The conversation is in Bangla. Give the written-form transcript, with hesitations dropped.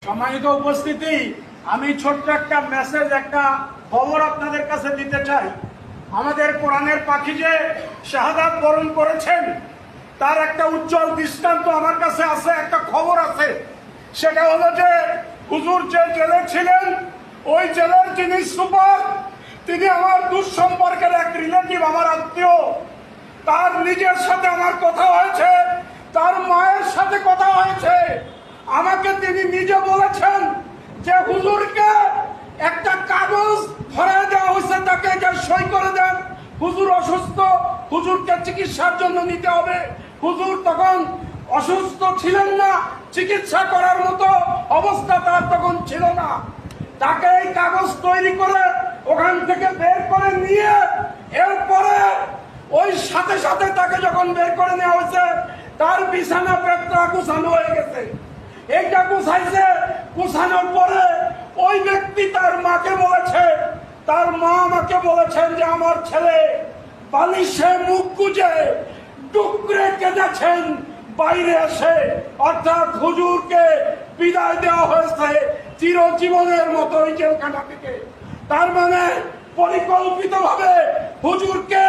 সম্মানিত উপস্থিতি, আমি ছোট্ট একটা মেসেজ, একটা খবর আপনাদের কাছে দিতে চাই। আমাদের কোরআনের পাখি যে শাহাদাত বরণ করেছেন, তার একটা উজ্জ্বল দৃষ্টান্ত আমার কাছে আছে, একটা খবর আছে। সেটা হলো যে হুজুর যে জেলে ছিলেন, ওই জেলের যিনি সুপার, তিনি আমার দুঃসম্পর্কের এক রিলেটিভ, আমার আত্মীয়। তার নিজের সাথে আমার কথা হয়েছে, তার মায়ের সাথে কথা হয়েছে। আমাকে তিনি নিজে বলেছেন যে হুজুরকে একটা কাগজ ধরে দেওয়া হয়েছে, তাকে সই করে দেন, হুজুর অসুস্থ, হুজুরকে চিকিৎসার জন্য নিতে হবে। হুজুর তখন অসুস্থ ছিলেন না, চিকিৎসা করার মতো অবস্থা তার তখন ছিল না। তাকে এই কাগজ তৈরি করে ওখান থেকে বের করে নিয়ে, এরপরে ওই সাথে সাথে তাকে যখন বের করে নেওয়া হয়েছে, তার বিছানা পেটটা গুছানো হয়ে গেছে। এইটা গুছাইছে, গুছানোর পরে ওই ব্যক্তি তার মাকে বলেছে, তার মা আমাকে বলেছেন যে আমার ছেলে বালিশে মুখ গুজে ডুকরে কেঁদেছেন বাইরে এসে, অর্থাৎ হুজুরকে বিদায় দেওয়া হয়েছে চিরজীবনের মতো ওই জেলখানা থেকে। তার মানে পরিকল্পিতভাবে হুজুরকে